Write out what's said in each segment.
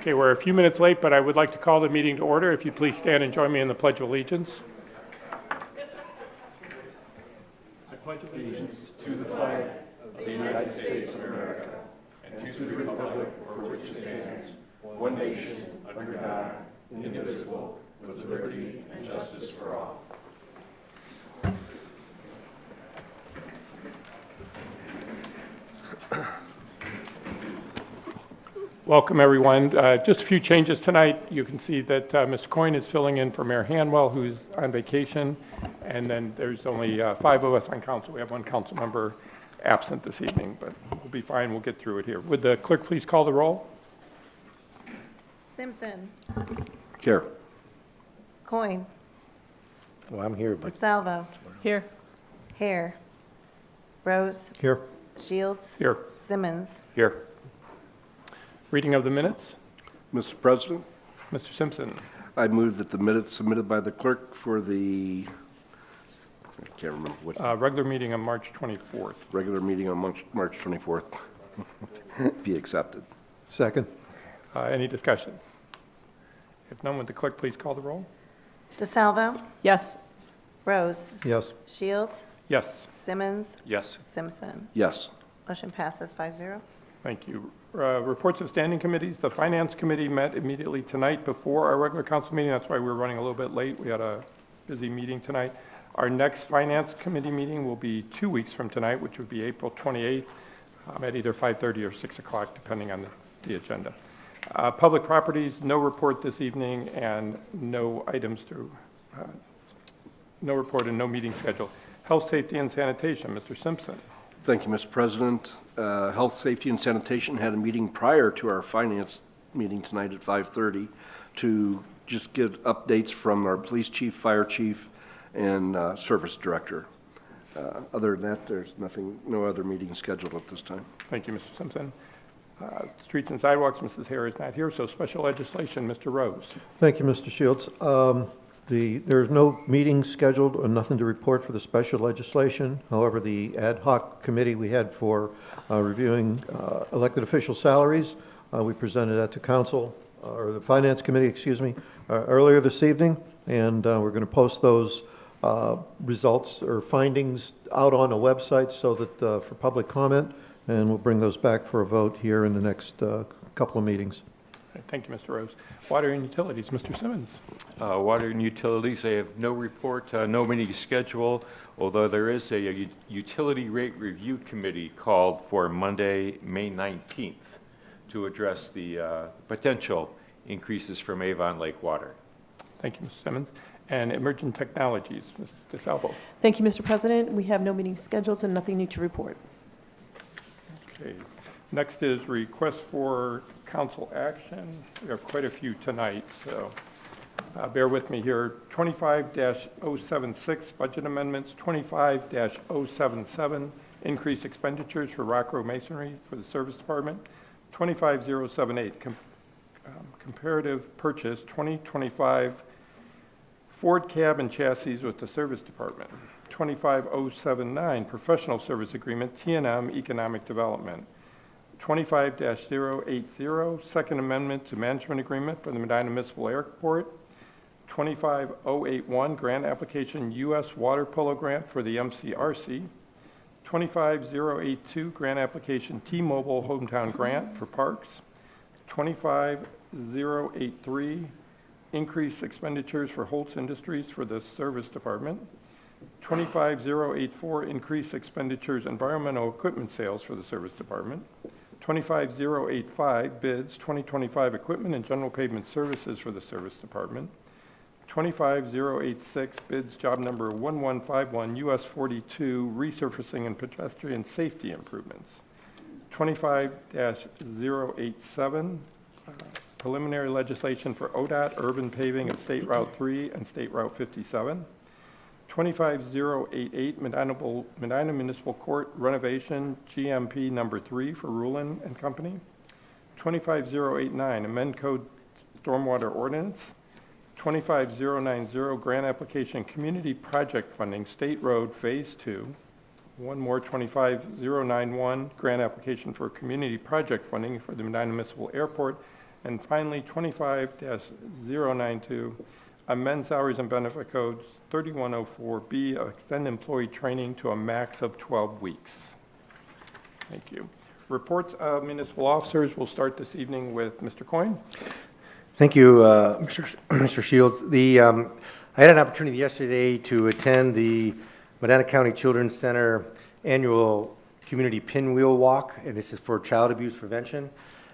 Okay, we're a few minutes late, but I would like to call the meeting to order. If you please stand and join me in the Pledge of Allegiance. I pledge allegiance to the flag of the United States of America and to the republic for which it stands, one nation, under God, indivisible, with liberty and justice for all. Welcome, everyone. Just a few changes tonight. You can see that Mr. Coyne is filling in for Mayor Hanwell, who's on vacation, and then there's only 5 of us on council. We have 1 council member absent this evening, but we'll be fine. We'll get through it here. Would the clerk please call the roll? Simpson. Here. Coyne. Well, I'm here, but DeSalvo. Here. Hare. Rose. here. Shields. Here. Simmons. Here. Reading of the minutes. Mr. President, Mr. Simpson. I move that the minutes submitted by the clerk for the, I can't remember what, Regular meeting on March 24th. regular meeting on March 24th be accepted. Second. Any discussion? If none, would the clerk please call the roll? DeSalvo. Yes. Rose. Yes. Shields. Yes. Simmons. Yes. Simpson. Yes. Motion passes 5-0. Thank you. Reports of standing committees. The Finance Committee met immediately tonight before our regular council meeting. That's why we're running a little bit late. We had a busy meeting tonight. Our next Finance Committee meeting will be 2 weeks from tonight, which would be April 28th at either 5:30 or 6 o'clock, depending on the agenda. Public Properties, no report this evening, and no items to, no report and no meeting schedule. Health, Safety, and Sanitation, Mr. Simpson. Thank you, Mr. President. Health, Safety, and Sanitation had a meeting prior to our finance meeting tonight at 5:30 to just give updates from our police chief, fire chief, and service director. Other than that, there's nothing, no other meeting scheduled at this time. Thank you, Mr. Simpson. Streets and Sidewalks, Mrs. Hare is not here, so special legislation, Mr. Rose. Thank you, Mr. Shields. There's no meeting scheduled or nothing to report for the special legislation. However, the ad hoc committee we had for reviewing elected official salaries, we presented that to council, or the finance committee, excuse me, earlier this evening, and we're going to post those results or findings out on a website so that for public comment, and we'll bring those back for a vote here in the next couple of meetings. Thank you, Mr. Rose. Water and Utilities, Mr. Simmons. Water and Utilities, I have no report, no meeting schedule, although there is a utility rate review committee called for Monday, May 19th to address the potential increases from Avon Lake Water. Thank you, Mr. Simmons. And Emerging Technologies, Ms. DeSalvo. Thank you, Mr. President. We have no meeting schedules and nothing new to report. Okay. Next is request for council action. We have quite a few tonight, so bear with me here. 25-076, budget amendments. 25-077, increase expenditures for Rock Row Masonry for the Service Department. 25-078, comparative purchase 2025 Ford cab and chassis with the Service Department. 25-079, professional service agreement, T&M Economic Development. 25-080, Second Amendment to Management Agreement for the Medina Municipal Airport. 25-081, Grant Application U.S. Water Polo Grant for the MCRC. 25-082, Grant Application T-Mobile Hometown Grant for Parks. 25-083, increase expenditures for Holtz Industries for the Service Department. 25-084, increase expenditures environmental equipment sales for the Service Department. 25-085, bids 2025 equipment and general pavement services for the Service Department. 25-086, bids job number 1151, US 42, resurfacing and pedestrian safety improvements. 25-087, preliminary legislation for ODOT urban paving of State Route 3 and State Route 57. 25-088, Medina Municipal Court renovation, GMP number 3 for Rulin and Company. 25-089, amend code stormwater ordinance. 25-090, grant application community project funding, State Road Phase 2. One more, 25-091, grant application for community project funding for the Medina Municipal Airport. And finally, 25-092, amend salaries and benefit codes 3104B, extend employee training to a max of 12 weeks. Thank you. Reports of municipal officers will start this evening with Mr. Coyne. Thank you, Mr. Shields. I had an opportunity yesterday to attend the Medina County Children's Center annual community pinwheel walk, and this is for child abuse prevention.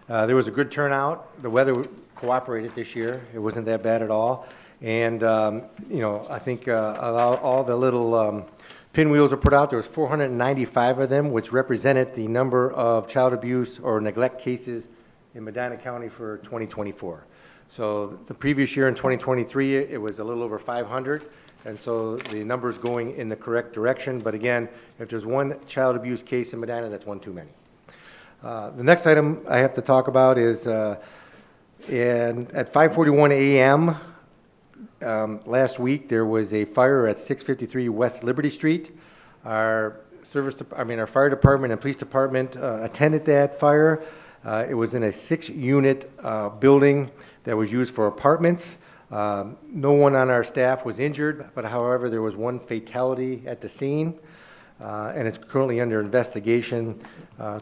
There was a good turnout. The weather cooperated this year. It wasn't that bad at all. And, I think all the little pinwheels were put out. There was 495 of them, which represented the number of child abuse or neglect cases in Medina County for 2024. So the previous year in 2023, it was a little over 500. And so the number's going in the correct direction. But again, if there's one child abuse case in Medina, that's one too many. The next item I have to talk about is at 5:41 a.m. Last week, there was a fire at 653 West Liberty Street. Our fire department and police department attended that fire. It was in a 6-unit building that was used for apartments. No one on our staff was injured, but however, there was one fatality at the scene, and it's currently under investigation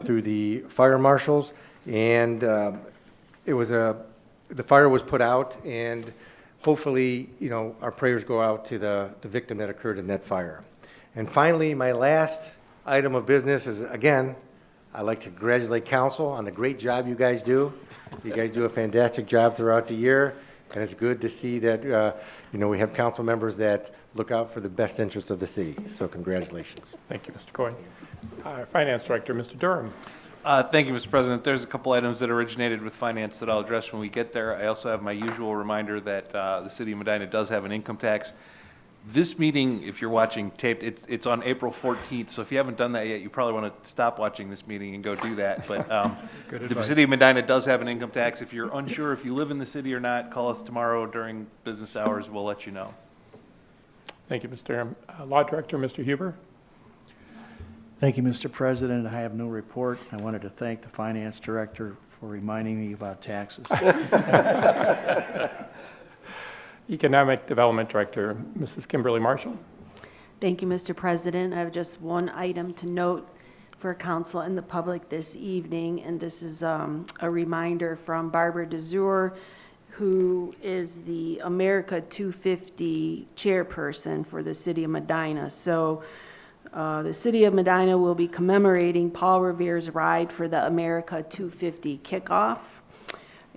through the fire marshals. And the fire was put out, and hopefully, our prayers go out to the victim that occurred in that fire. And finally, my last item of business is, again, I'd like to congratulate council on the great job you guys do. You guys do a fantastic job throughout the year, and it's good to see that, we have council members that look out for the best interests of the city. So congratulations. Thank you, Mr. Coyne. Finance Director, Mr. Durham. Thank you, Mr. President. There's a couple items that originated with finance that I'll address when we get there. I also have my usual reminder that the city of Medina does have an income tax. This meeting, if you're watching taped, it's on April 14th, so if you haven't done that yet, you probably want to stop watching this meeting and go do that. But the city of Medina does have an income tax. If you're unsure if you live in the city or not, call us tomorrow during business hours. We'll let you know. Thank you, Mr. Durham. Law Director, Mr. Huber. Thank you, Mr. President. I have no report. I wanted to thank the Finance Director for reminding me about taxes. Economic Development Director, Mrs. Kimberly Marshall. Thank you, Mr. President. I have just one item to note for council and the public this evening, and this is a reminder from Barbara DeZur, who is the America 250 chairperson for the city of Medina. So the city of Medina will be commemorating Paul Revere's ride for the America 250 kickoff.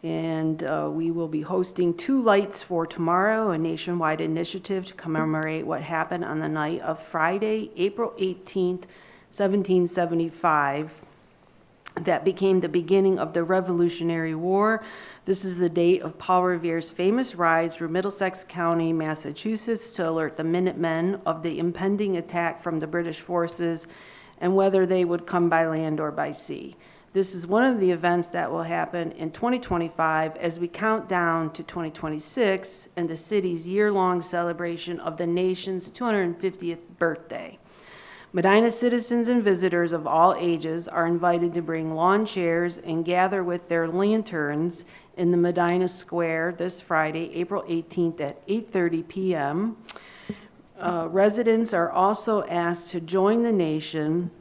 And we will be hosting 2 lights for tomorrow, a nationwide initiative to commemorate what happened on the night of Friday, April 18th, 1775. That became the beginning of the Revolutionary War. This is the date of Paul Revere's famous ride through Middlesex County, Massachusetts, to alert the Minutemen of the impending attack from the British forces and whether they would come by land or by sea. This is one of the events that will happen in 2025 as we count down to 2026 and the city's year-long celebration of the nation's 250th birthday. Medina citizens and visitors of all ages are invited to bring lawn chairs and gather with their lanterns in the Medina Square this Friday, April 18th at 8:30 p.m. Residents are also asked to join the nation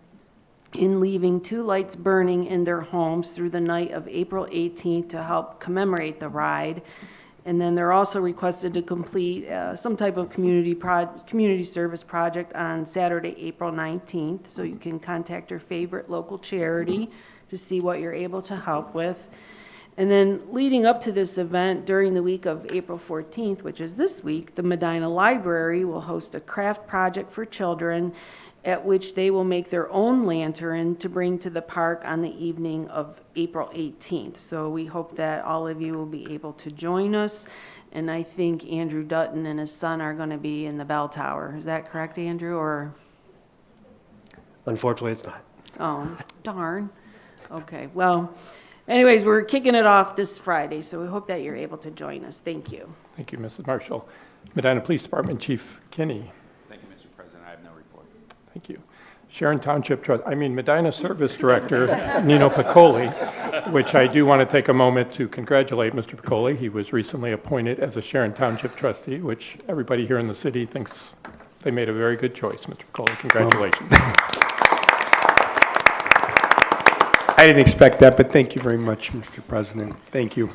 in leaving 2 lights burning in their homes through the night of April 18th to help commemorate the ride. And then they're also requested to complete some type of community service project on Saturday, April 19th. So you can contact your favorite local charity to see what you're able to help with. And then leading up to this event, during the week of April 14th, which is this week, the Medina Library will host a craft project for children at which they will make their own lantern to bring to the park on the evening of April 18th. So we hope that all of you will be able to join us. And I think Andrew Dutton and his son are going to be in the bell tower. Is that correct, Andrew? Or? Unfortunately, it's not. Oh, darn. Okay, well, anyways, we're kicking it off this Friday, so we hope that you're able to join us. Thank you. Thank you, Mrs. Marshall. Medina Police Department Chief Kinney. Thank you, Mr. President. I have no report. Thank you. Sharon Township Medina Service Director, Nino Piccoli, which I do want to take a moment to congratulate Mr. Piccoli. He was recently appointed as a Sharon Township trustee, which everybody here in the city thinks they made a very good choice. Mr. Piccoli, congratulations. I didn't expect that, but thank you very much, Mr. President. Thank you.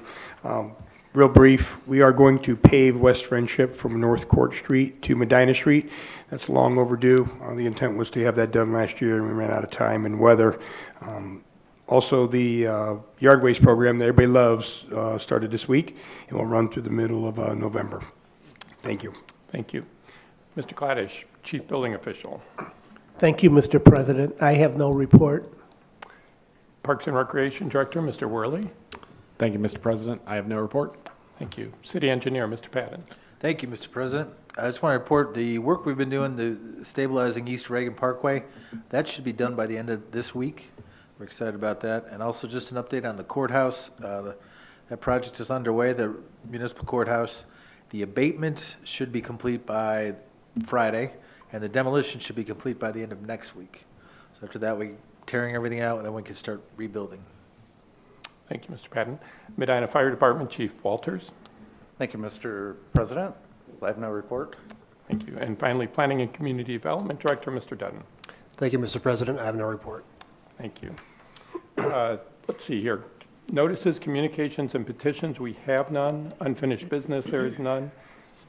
Real brief, we are going to pave West Friendship from North Court Street to Medina Street. That's long overdue. The intent was to have that done last year, and we ran out of time and weather. Also, the yard waste program that everybody loves started this week and will run through the middle of November. Thank you. Thank you. Mr. Gladish, Chief Building Official. Thank you, Mr. President. I have no report. Parks and Recreation Director, Mr. Worley. Thank you, Mr. President. I have no report. Thank you. City Engineer, Mr. Patton. Thank you, Mr. President. I just want to report the work we've been doing, the stabilizing East Reagan Parkway. That should be done by the end of this week. We're excited about that. And also just an update on the courthouse. That project is underway, the municipal courthouse. The abatement should be complete by Friday, and the demolition should be complete by the end of next week. So after that, we're tearing everything out, and then we can start rebuilding. Thank you, Mr. Patton. Medina Fire Department Chief Walters. Thank you, Mr. President. I have no report. Thank you. And finally, Planning and Community Development Director, Mr. Dutton. Thank you, Mr. President. I have no report. Thank you. Let's see here. Notices, communications, and petitions, we have none. Unfinished business, there is none.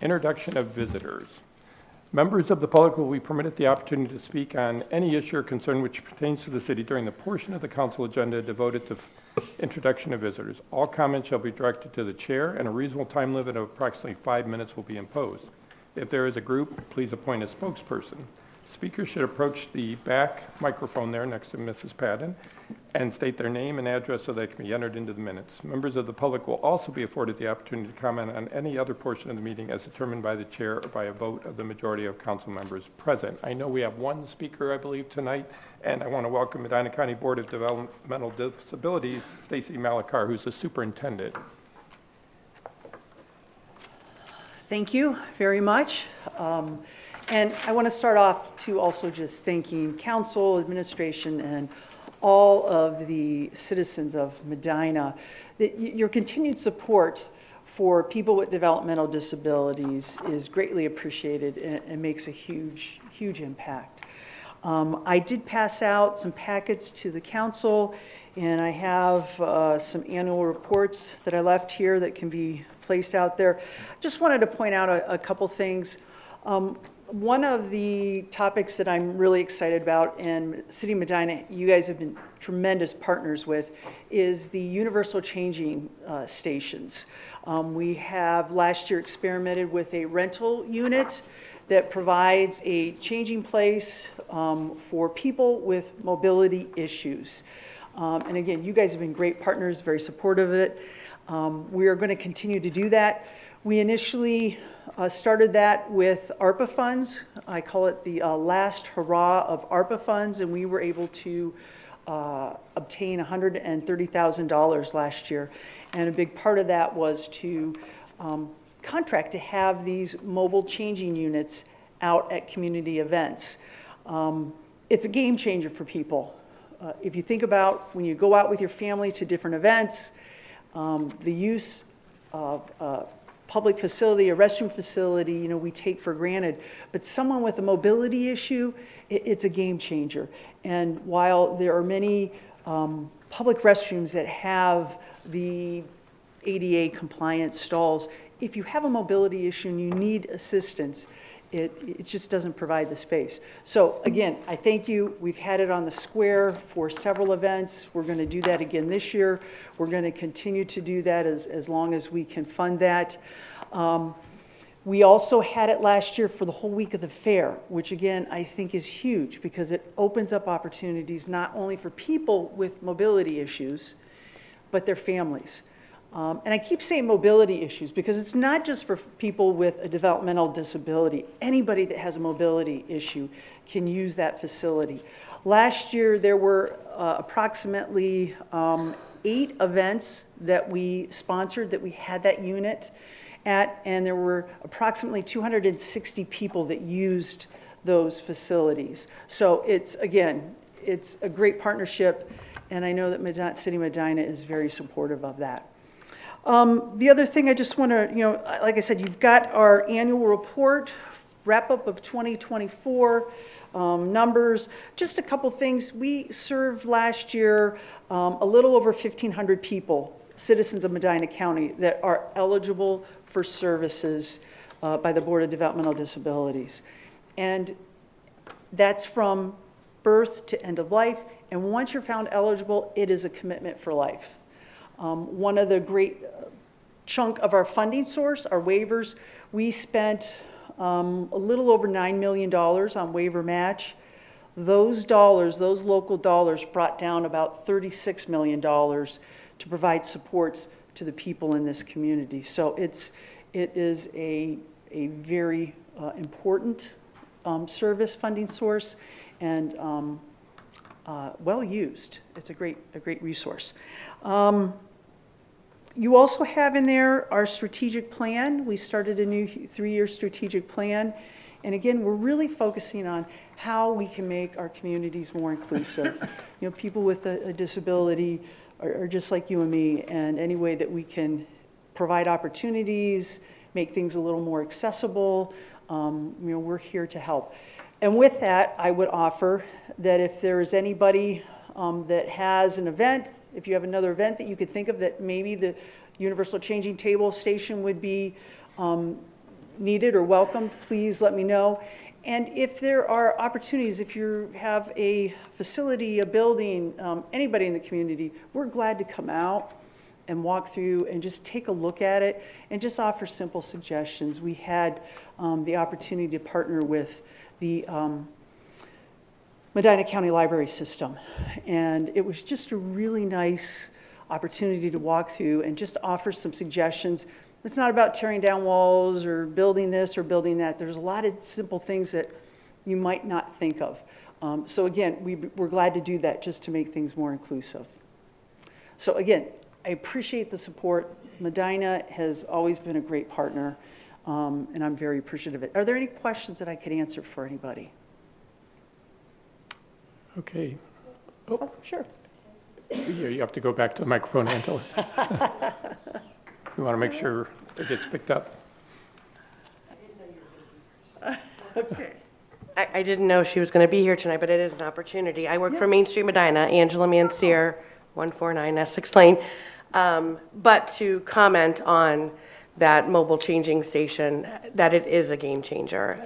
Introduction of visitors. Members of the public will be permitted the opportunity to speak on any issue or concern which pertains to the city during the portion of the council agenda devoted to introduction of visitors. All comments shall be directed to the chair, and a reasonable time limit of approximately 5 minutes will be imposed. If there is a group, please appoint a spokesperson. Speakers should approach the back microphone there next to Mrs. Patton and state their name and address so they can be entered into the minutes. Members of the public will also be afforded the opportunity to comment on any other portion of the meeting as determined by the chair or by a vote of the majority of council members present. I know we have one speaker, I believe, tonight, and I want to welcome Medina County Board of Developmental Disabilities, Stacy Malakar, who's the superintendent. Thank you very much. And I want to start off to also just thanking council, administration, and all of the citizens of Medina. Your continued support for people with developmental disabilities is greatly appreciated and makes a huge, huge impact. I did pass out some packets to the council, and I have some annual reports that I left here that can be placed out there. Just wanted to point out a couple things. One of the topics that I'm really excited about, and City of Medina, you guys have been tremendous partners with, is the universal changing stations. We have last year experimented with a rental unit that provides a changing place for people with mobility issues. And again, you guys have been great partners, very supportive of it. We are going to continue to do that. We initially started that with ARPA funds. I call it the last hurrah of ARPA funds, and we were able to obtain $130,000 last year. And a big part of that was to contract to have these mobile changing units out at community events. It's a game changer for people. If you think about when you go out with your family to different events, the use of public facility, a restroom facility, you know, we take for granted. But someone with a mobility issue, it's a game changer. And while there are many public restrooms that have the ADA compliant stalls, if you have a mobility issue and you need assistance, it just doesn't provide the space. So again, I thank you. We've had it on the square for several events. We're going to do that again this year. We're going to continue to do that as long as we can fund that. We also had it last year for the whole week of the fair, which again, I think is huge because it opens up opportunities not only for people with mobility issues, but their families. And I keep saying mobility issues because it's not just for people with a developmental disability. Anybody that has a mobility issue can use that facility. Last year, there were approximately 8 events that we sponsored that we had that unit at, and there were approximately 260 people that used those facilities. So it's, again, it's a great partnership, and I know that City of Medina is very supportive of that. The other thing I just want to, like I said, you've got our annual report, wrap-up of 2024, numbers. Just a couple things. We served last year a little over 1,500 people, citizens of Medina County, that are eligible for services by the Board of Developmental Disabilities. And that's from birth to end of life. And once you're found eligible, it is a commitment for life. One of the great chunk of our funding source, our waivers, we spent a little over $9 million on waiver match. Those dollars, those local dollars, brought down about $36 million to provide supports to the people in this community. So it is a very important service funding source, and well used. It's a great resource. You also have in there our strategic plan. We started a new 3-year strategic plan. And again, we're really focusing on how we can make our communities more inclusive. People with a disability are just like you and me, and any way that we can provide opportunities, make things a little more accessible, we're here to help. And with that, I would offer that if there is anybody that has an event, if you have another event that you could think of that maybe the Universal Changing Table Station would be needed or welcomed, please let me know. And if there are opportunities, if you have a facility, a building, anybody in the community, we're glad to come out and walk through and just take a look at it and just offer simple suggestions. We had the opportunity to partner with the Medina County Library System, and it was just a really nice opportunity to walk through and just offer some suggestions. It's not about tearing down walls or building this or building that. There's a lot of simple things that you might not think of. So again, we're glad to do that just to make things more inclusive. So again, I appreciate the support. Medina has always been a great partner, and I'm very appreciative of it. Are there any questions that I could answer for anybody? Okay. Oh, sure. You have to go back to the microphone, Angela. We want to make sure it gets picked up. Okay. I didn't know she was going to be here tonight, but it is an opportunity. I work for Main Street Medina, Angela Mancier, 149 Essex Lane. But to comment on that mobile changing station, that it is a game changer.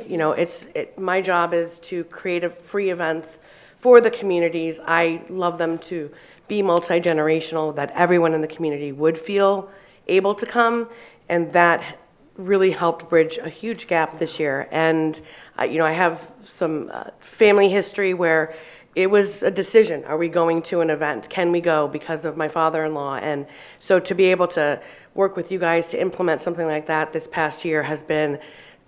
My job is to create free events for the communities. I love them to be multi-generational, that everyone in the community would feel able to come, and that really helped bridge a huge gap this year. And I have some family history where it was a decision. Are we going to an event? Can we go because of my father-in-law? And so to be able to work with you guys to implement something like that this past year has been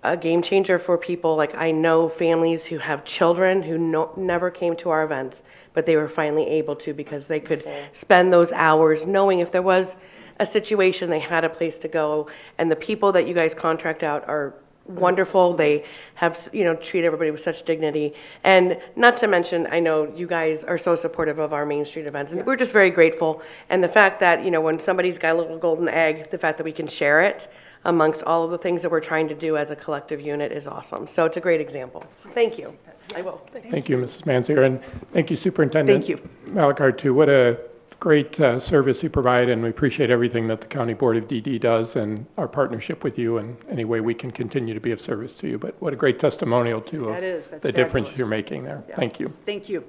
a game changer for people. Like, I know families who have children who never came to our events, but they were finally able to because they could spend those hours knowing if there was a situation, they had a place to go. And the people that you guys contract out are wonderful. They have, treat everybody with such dignity. And not to mention, I know you guys are so supportive of our Main Street events, and we're just very grateful. And the fact that, when somebody's got a little golden egg, the fact that we can share it amongst all of the things that we're trying to do as a collective unit is awesome. So it's a great example. So thank you. I will. Thank you, Mrs. Mancier, and thank you, Superintendent. Thank you. Malachar, too. What a great service you provide, and we appreciate everything that the County Board of DD does and our partnership with you and any way we can continue to be of service to you. But what a great testimonial, too, of the difference you're making there. Yeah. Thank you. Thank you.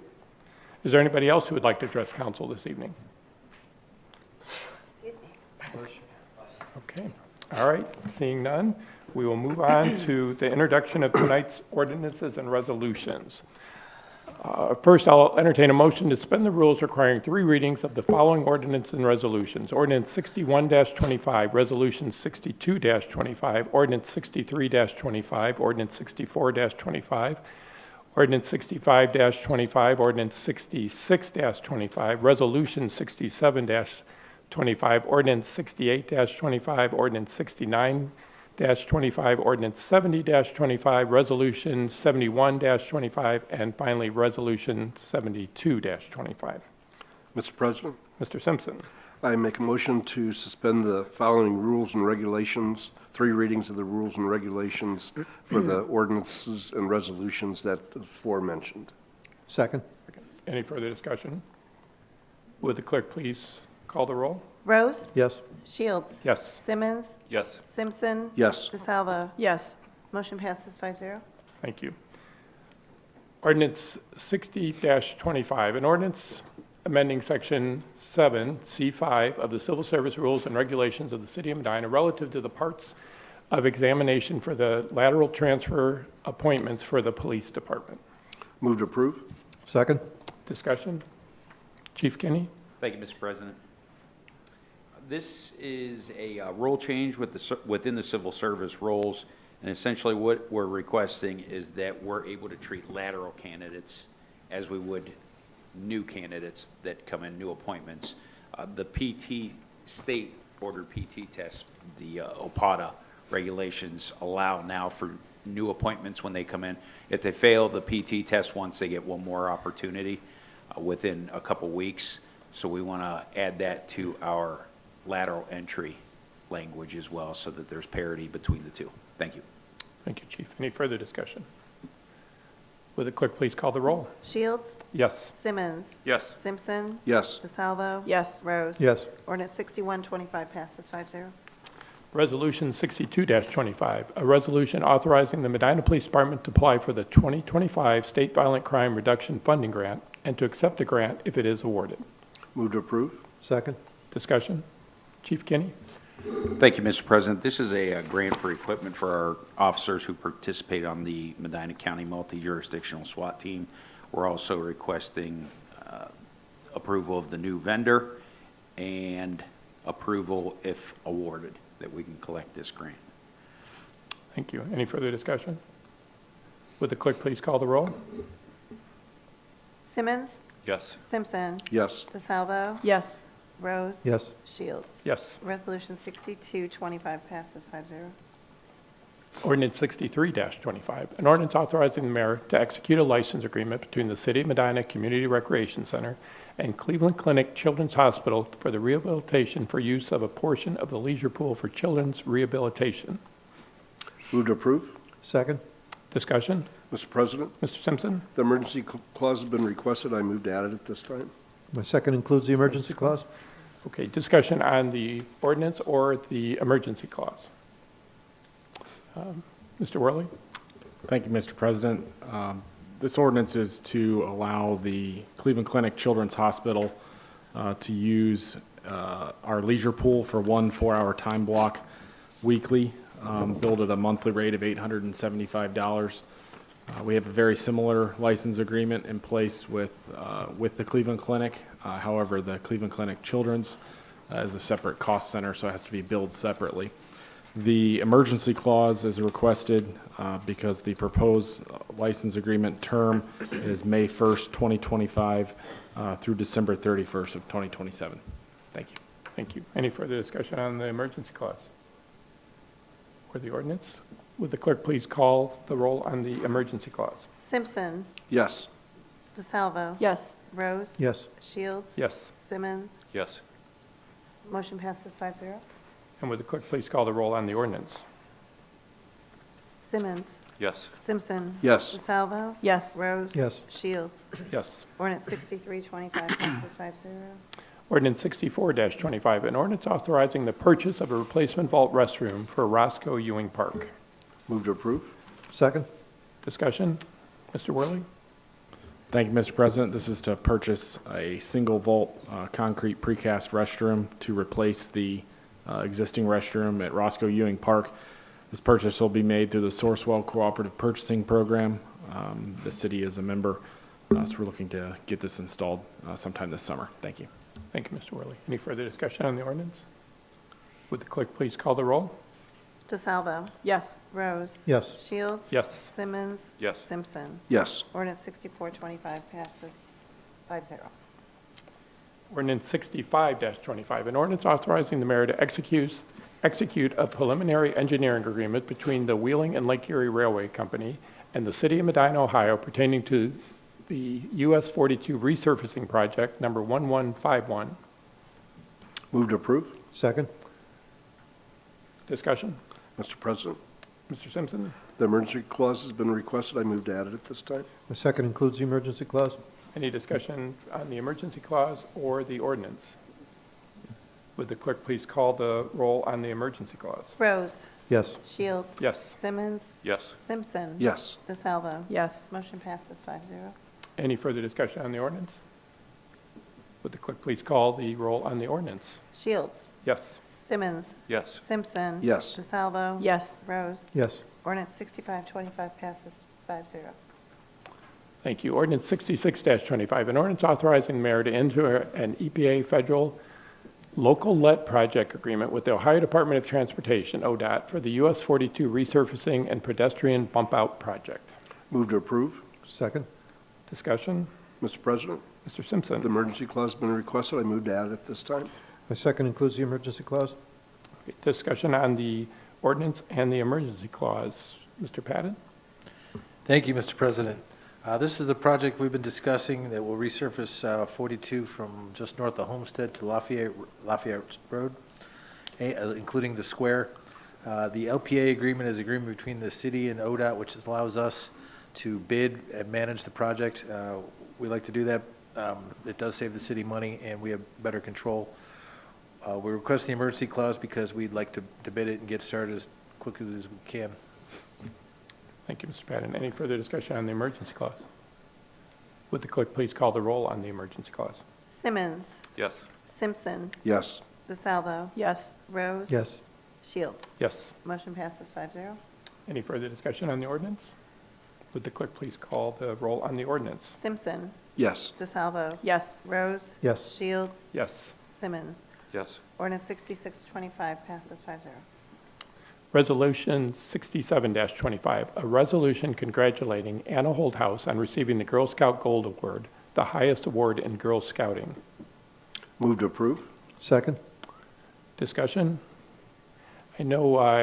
Is there anybody else who would like to address council this evening? Okay. All right. Seeing none, we will move on to the introduction of tonight's ordinances and resolutions. First, I'll entertain a motion to suspend the rules requiring 3 readings of the following ordinance and resolutions. Ordinance 61-25, Resolution 62-25, Ordinance 63-25, Ordinance 64-25, Ordinance 65-25, Ordinance 66-25, Resolution 67-25, Ordinance 68-25, Ordinance 69-25, ordinance 70-25, resolution 71-25, and finally, resolution 72-25. Mr. President, Mr. Simpson. I make a motion to suspend the following rules and regulations, 3 readings of the rules and regulations for the ordinances and resolutions that aforementioned. Second? Any further discussion? Would the clerk please call the roll? Rose? Yes. Shields? Yes. Simmons? Yes. Simpson? Yes. DeSalvo? Yes. Motion passes 5-0. Thank you. Ordinance 60-25, an ordinance amending Section 7, C5 of the Civil Service Rules and Regulations of the City of Medina relative to the parts of examination for the lateral transfer appointments for the police department. Move to approve. Second? Discussion? Chief Kinney? Thank you, Mr. President. This is a role change within the civil service roles, and essentially what we're requesting is that we're able to treat lateral candidates as we would new candidates that come in, new appointments. The PT, state ordered PT test, the OPATA regulations allow now for new appointments when they come in. If they fail the PT test once, they get one more opportunity within a couple weeks. So we want to add that to our lateral entry language as well so that there's parity between the two. Thank you. Thank you, Chief. Any further discussion? Would the clerk please call the roll? Shields? Yes. Simmons? Yes. Simpson? Yes. DeSalvo? Yes. Rose? Yes. Ordinance 61-25 passes 5-0. Resolution 62-25, a resolution authorizing the Medina Police Department to apply for the 2025 State Violent Crime Reduction Funding Grant and to accept the grant if it is awarded. Move to approve. Second? Discussion? Chief Kinney? Thank you, Mr. President. This is a grant for equipment for our officers who participate on the Medina County Multi-Jurisdictional SWAT Team. We're also requesting approval of the new vendor and approval, if awarded, that we can collect this grant. Thank you. Any further discussion? Would the clerk please call the roll? Simmons? Yes. Simpson? Yes. DeSalvo? Yes. Rose? Yes. Shields? Yes. Resolution 62-25 passes 5-0. Ordinance 63-25, an ordinance authorizing the mayor to execute a license agreement between the City of Medina Community Recreation Center and Cleveland Clinic Children's Hospital for the rehabilitation for use of a portion of the leisure pool for children's rehabilitation. Move to approve. Second? Discussion? Mr. President, Mr. Simpson? the emergency clause has been requested. I move to add it at this time. My second includes the emergency clause? Okay, discussion on the ordinance or the emergency clause? Mr. Worley? Thank you, Mr. President. This ordinance is to allow the Cleveland Clinic Children's Hospital to use our leisure pool for 1 4-hour time block weekly, billed at a monthly rate of $875. We have a very similar license agreement in place with the Cleveland Clinic. However, the Cleveland Clinic Children's is a separate cost center, so it has to be billed separately. The emergency clause is requested because the proposed license agreement term is May 1st, 2025 through December 31st of 2027. Thank you. Thank you. Any further discussion on the emergency clause or the ordinance? Would the clerk please call the roll on the emergency clause? Simpson? Yes. DeSalvo? Yes. Rose? Yes. Shields? Yes. Simmons? Yes. Motion passes 5-0. And would the clerk please call the roll on the ordinance? Simmons? Yes. Simpson? Yes. DeSalvo? Yes. Rose? Yes. Shields? Yes. Ordinance 63-25 passes 5-0. Ordinance 64-25, an ordinance authorizing the purchase of a replacement vault restroom for Roscoe Ewing Park. Move to approve. Second? Discussion? Mr. Worley? Thank you, Mr. President. This is to purchase a single vault concrete precast restroom to replace the existing restroom at Roscoe Ewing Park. This purchase will be made through the Sourcewell Cooperative Purchasing Program. The city is a member, so we're looking to get this installed sometime this summer. Thank you. Thank you, Mr. Worley. Any further discussion on the ordinance? Would the clerk please call the roll? DeSalvo? Yes. Rose? Yes. Shields? Yes. Simmons? Yes. Simpson? Yes. Ordinance 64-25 passes 5-0. Ordinance 65-25, an ordinance authorizing the mayor to execute execute a preliminary engineering agreement between the Wheeling and Lake Erie Railway Company and the City of Medina, Ohio pertaining to the US 42 resurfacing project number 1151. Move to approve. Second? Discussion? Mr. President, Mr. Simpson? the emergency clause has been requested. I move to add it at this time. The second includes the emergency clause? Any discussion on the emergency clause or the ordinance? Would the clerk please call the roll on the emergency clause? Rose. Yes. Shields. Yes. Simmons. Yes. Simpson. Yes. DeSalvo. Yes. Motion passes 5-0. Any further discussion on the ordinance? Would the clerk please call the roll on the ordinance? Shields. Yes. Simmons. Yes. Simpson. Yes. DeSalvo. Yes. Rose. Yes. Ordinance 6525 passes 5-0. Thank you. Ordinance 66-25, an ordinance authorizing the mayor to enter an EPA federal local let project agreement with the Ohio Department of Transportation, ODOT, for the US 42 resurfacing and pedestrian bump out project. Move to approve. Second? Discussion? Mr. President, Mr. Simpson? the emergency clause has been requested. I move to add it at this time. My second includes the emergency clause? Okay, discussion on the ordinance and the emergency clause. Mr. Patton? Thank you, Mr. President. This is the project we've been discussing that will resurface 42 from just north of Homestead to Lafayette Road, including the square. The LPA agreement is agreement between the city and ODOT, which allows us to bid and manage the project. We like to do that. It does save the city money, and we have better control. We request the emergency clause because we'd like to bid it and get started as quickly as we can. Thank you, Mr. Patton. Any further discussion on the emergency clause? Would the clerk please call the roll on the emergency clause? Simmons. Yes. Simpson. Yes. DeSalvo. Yes. Rose. Yes. Shields. Yes. Motion passes 5-0. Any further discussion on the ordinance? Would the clerk please call the roll on the ordinance? Simpson. Yes. DeSalvo. Yes. Rose. Yes. Shields. Yes. Simmons. Yes. Ordinance 6625 passes 5-0. Resolution 67-25, a resolution congratulating Anna Holdhouse on receiving the Girl Scout Gold Award, the highest award in Girl Scouting. Move to approve. Second? Discussion? I know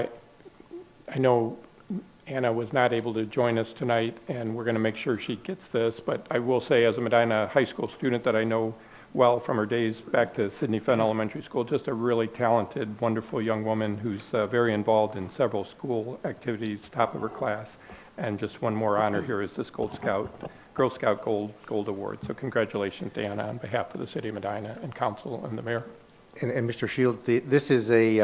Anna was not able to join us tonight, and we're going to make sure she gets this, but I will say as a Medina High School student that I know well from her days back to Sidney Fenn Elementary School, just a really talented, wonderful young woman who's very involved in several school activities, top of her class. And just one more honor here is this Girl Scout Gold Award. So congratulations to Anna on behalf of the City of Medina and Council and the Mayor. And Mr. Shields, this is a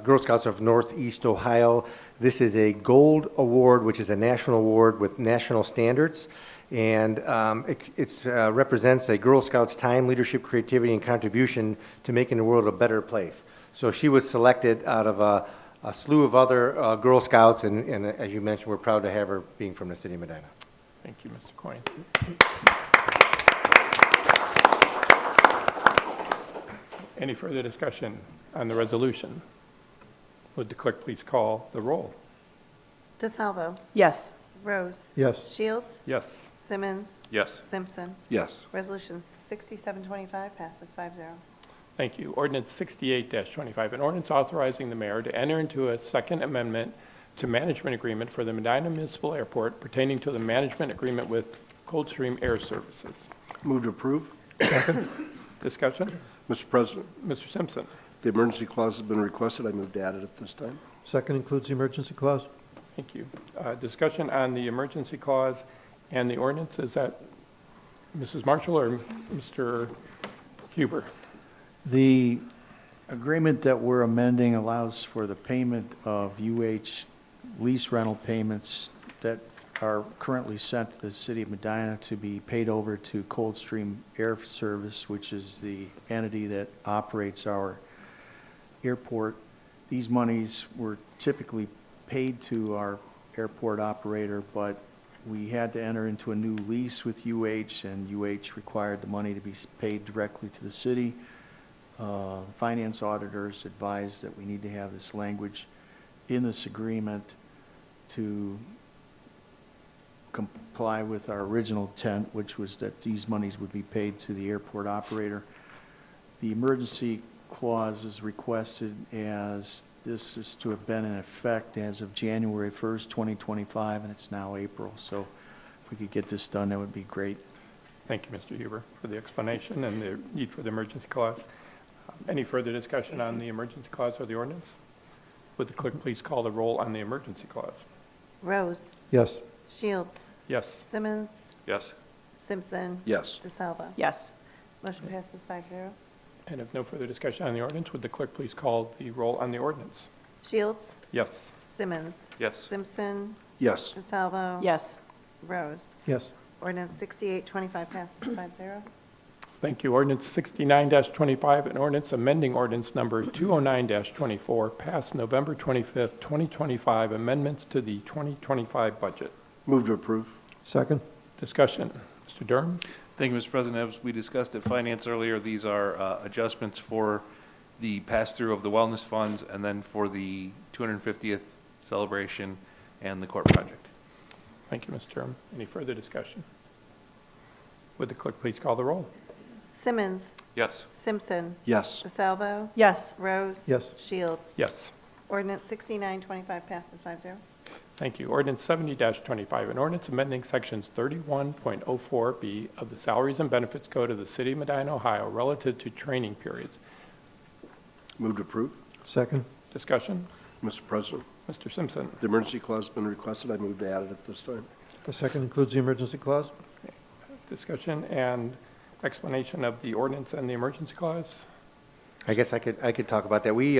Girl Scouts of Northeast Ohio. This is a gold award, which is a national award with national standards. And it represents a Girl Scouts' time, leadership, creativity, and contribution to making the world a better place. So she was selected out of a slew of other Girl Scouts, and as you mentioned, we're proud to have her being from the city of Medina. Thank you, Mr. Coyne. Any further discussion on the resolution? Would the clerk please call the roll? DeSalvo. Yes. Rose. Yes. Shields. Yes. Simmons. Yes. Simpson. Yes. Resolution 6725 passes 5-0. Thank you. Ordinance 68-25, an ordinance authorizing the mayor to enter into a second amendment to management agreement for the Medina Municipal Airport pertaining to the management agreement with Coldstream Air Services. Move to approve. Discussion? Mr. President, Mr. Simpson? the emergency clause has been requested. I move to add it at this time. Second includes the emergency clause? Thank you. Discussion on the emergency clause and the ordinance. Is that Mrs. Marshall or Mr. Huber? The agreement that we're amending allows for the payment of UH lease rental payments that are currently sent to the city of Medina to be paid over to Coldstream Air Service, which is the entity that operates our airport. These monies were typically paid to our airport operator, but we had to enter into a new lease with UH, and UH required the money to be paid directly to the city. Finance auditors advised that we need to have this language in this agreement to comply with our original intent, which was that these monies would be paid to the airport operator. The emergency clause is requested as this is to have been in effect as of January 1st, 2025, and it's now April. So if we could get this done, that would be great. Thank you, Mr. Huber, for the explanation and the need for the emergency clause. Any further discussion on the emergency clause or the ordinance? Would the clerk please call the roll on the emergency clause? Rose. Yes. Shields. Yes. Simmons. Yes. Simpson. Yes. DeSalvo. Yes. Motion passes 5-0. And if no further discussion on the ordinance, would the clerk please call the roll on the ordinance? Shields. Yes. Simmons. Yes. Simpson. Yes. DeSalvo. Yes. Rose. Yes. Ordinance 6825 passes 5-0. Thank you. Ordinance 69-25, an ordinance amending ordinance number 209-24, passed November 25th, 2025, amendments to the 2025 budget. Move to approve. Second. Discussion. Mr. Durham? Thank you, Mr. President. As we discussed at Finance earlier, these are adjustments for the pass-through of the wellness funds and then for the 250th celebration and the court project. Thank you, Mr. Durham. Any further discussion? Would the clerk please call the roll? Simmons. Yes. Simpson. Yes. DeSalvo. Yes. Rose. Yes. Shields. Yes. Ordinance 6925 passes 5-0. Thank you. Ordinance 70-25, an ordinance amending sections 31.04B of the Salaries and Benefits Code of the City of Medina, Ohio, relative to training periods. Move to approve. Second. Discussion. Mr. President, Mr. Simpson? the emergency clause has been requested. I move to add it at this time. The second includes the emergency clause? Discussion and explanation of the ordinance and the emergency clause. I guess I could talk about that. We,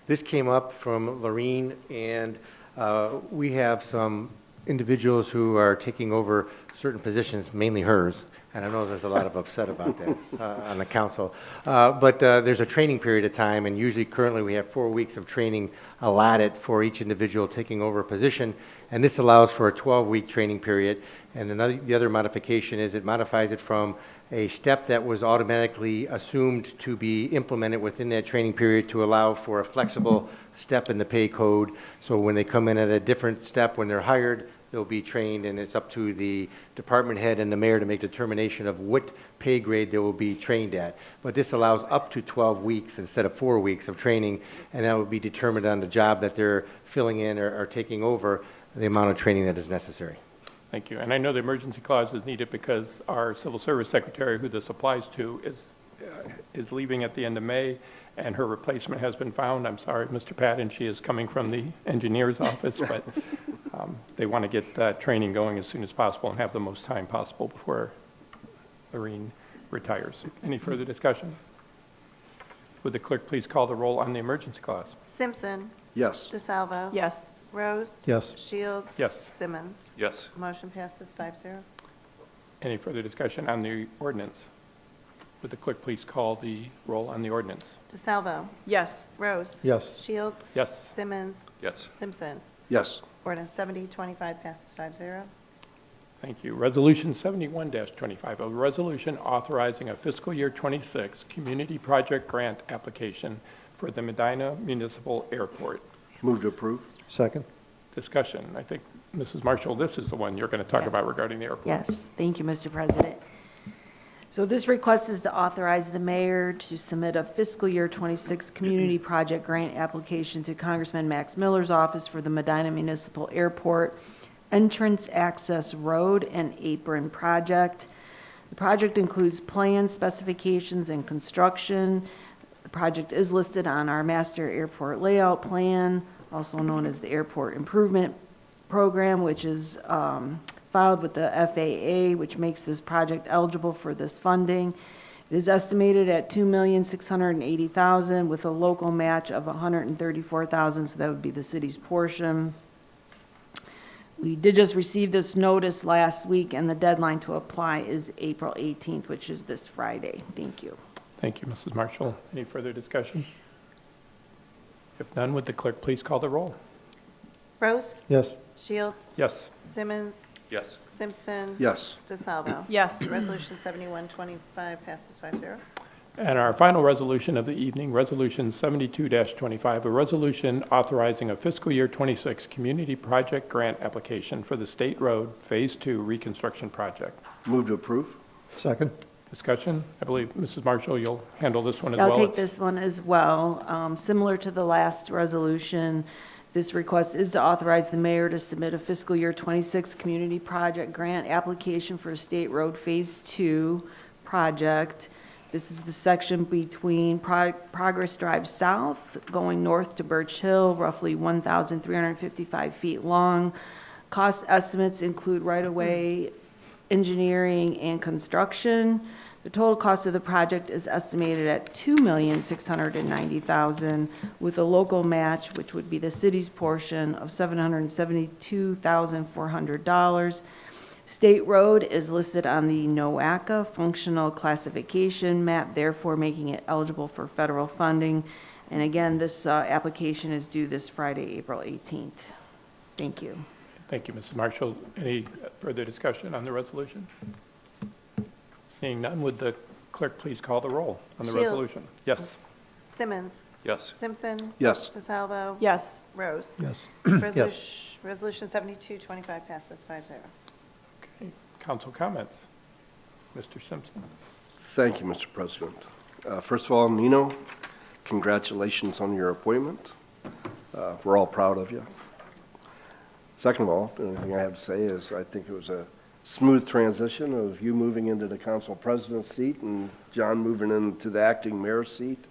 this came up from Lorene, and we have some individuals who are taking over certain positions, mainly hers, and I know there's a lot of upset about that on the council. But there's a training period of time, and usually currently we have 4 weeks of training allotted for each individual taking over a position, and this allows for a 12-week training period. And the other modification is it modifies it from a step that was automatically assumed to be implemented within that training period to allow for a flexible step in the pay code. So when they come in at a different step, when they're hired, they'll be trained, and it's up to the department head and the mayor to make determination of what pay grade they will be trained at. But this allows up to 12 weeks instead of 4 weeks of training, and that will be determined on the job that they're filling in or taking over, the amount of training that is necessary. Thank you. And I know the emergency clause is needed because our civil service secretary, who this applies to, is leaving at the end of May, and her replacement has been found. I'm sorry, Mr. Patton, she is coming from the engineer's office, but they want to get that training going as soon as possible and have the most time possible before Lorene retires. Any further discussion? Would the clerk please call the roll on the emergency clause? Simpson. Yes. DeSalvo. Yes. Rose. Yes. Shields. Yes. Simmons. Yes. Motion passes 5-0. Any further discussion on the ordinance? Would the clerk please call the roll on the ordinance? DeSalvo. Yes. Rose. Yes. Shields. Yes. Simmons. Yes. Simpson. Yes. Ordinance 7025 passes 5-0. Thank you. Resolution 71-25, a resolution authorizing a fiscal year 26 community project grant application for the Medina Municipal Airport. Move to approve. Second. Discussion. I think, Mrs. Marshall, this is the one you're going to talk about regarding the airport. Yes, thank you, Mr. President. So this request is to authorize the mayor to submit a fiscal year 26 community project grant application to Congressman Max Miller's office for the Medina Municipal Airport Entrance Access Road and Apron Project. The project includes plans, specifications, and construction. The project is listed on our master airport layout plan, also known as the Airport Improvement Program, which is filed with the FAA, which makes this project eligible for this funding. It is estimated at $2,680,000 with a local match of $134,000, so that would be the city's portion. We did just receive this notice last week, and the deadline to apply is April 18th, which is this Friday. Thank you. Thank you, Mrs. Marshall. Any further discussion? If none, would the clerk please call the roll? Rose. Yes. Shields. Yes. Simmons. Yes. Simpson. Yes. DeSalvo. Yes. Resolution 7125 passes 5-0. And our final resolution of the evening, Resolution 72-25, a resolution authorizing a fiscal year 26 community project grant application for the State Road Phase 2 reconstruction project. Move to approve. Second. Discussion? I believe, Mrs. Marshall, you'll handle this one as I'll well. take It's- this one as well. Similar to the last resolution, this request is to authorize the mayor to submit a fiscal year 26 community project grant application for a State Road Phase 2 project. This is the section between Progress Drive South going north to Birch Hill, roughly 1,355 feet long. Cost estimates include right-of-way, engineering, and construction. The total cost of the project is estimated at $2,690,000, with a local match, which would be the city's portion, of $772,400. State Road is listed on the NOACA functional classification map, therefore making it eligible for federal funding. And again, this application is due this Friday, April 18th. Thank you. Thank you, Mrs. Marshall. Any further discussion on the resolution? Seeing none, would the clerk please call the roll on the Shields. resolution? Yes. Simmons. Yes. Simpson. Yes. DeSalvo. Yes. Rose. Yes. Resolution 7225 passes 5-0. Okay. Council comments. Mr. Simpson. Thank you, Mr. President. First of all, Nino, congratulations on your appointment. We're all proud of you. Second of all, the only thing I have to say is I think it was a smooth transition of you moving into the council president's seat and John moving into the acting mayor's seat.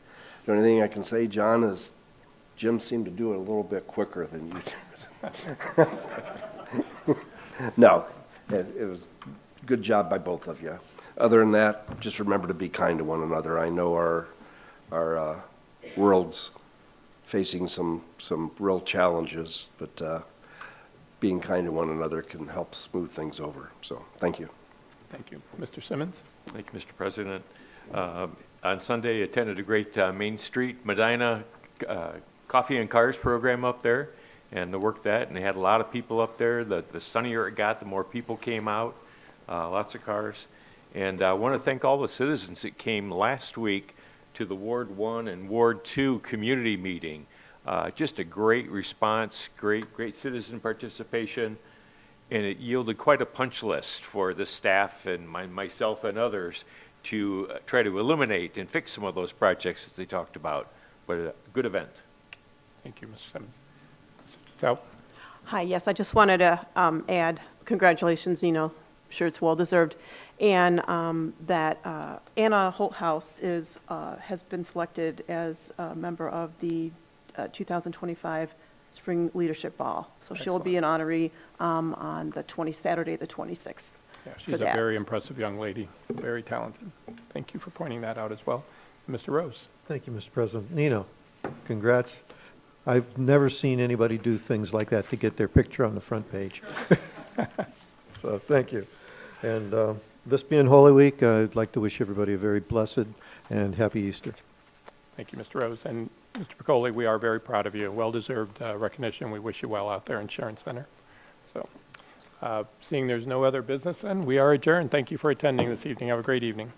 The only thing I can say, John, is Jim seemed to do it a little bit quicker than you did. No, it was a good job by both of you. Other than that, just remember to be kind to one another. I know our world's facing some real challenges, but being kind to one another can help smooth things over. So, thank you. Thank you. Mr. Simmons? Thank you, Mr. President. On Sunday, attended a great Main Street Medina Coffee and Cars program up there, and the work that, and they had a lot of people up there. The sunnier it got, the more people came out, lots of cars. And I want to thank all the citizens that came last week to the Ward 1 and Ward 2 community meeting. Just a great response, great citizen participation, and it yielded quite a punch list for the staff and myself and others to try to eliminate and fix some of those projects that they talked about. But a good event. Thank you, Mr. Simmons. Mrs. DeSalvo? Hi, yes, I just wanted to add congratulations, I'm sure it's well-deserved, and that Anna Holthouse has been selected as a member of the 2025 Spring Leadership Ball. So she'll be an honoree on Saturday, the 26th. Yeah, she's a very impressive young lady, very talented. Thank you for pointing that out as well. Mr. Rose? Thank you, Mr. President. Nino, congrats. I've never seen anybody do things like that to get their picture on the front page. So, thank you. And this being Holy Week, I'd like to wish everybody a very blessed and happy Easter. Thank you, Mr. Rose. And Mr. Piccoli, we are very proud of you. Well-deserved recognition. We wish you well out there in Sharon Center. So, seeing there's no other business, then we are adjourned. Thank you for attending this evening. Have a great evening.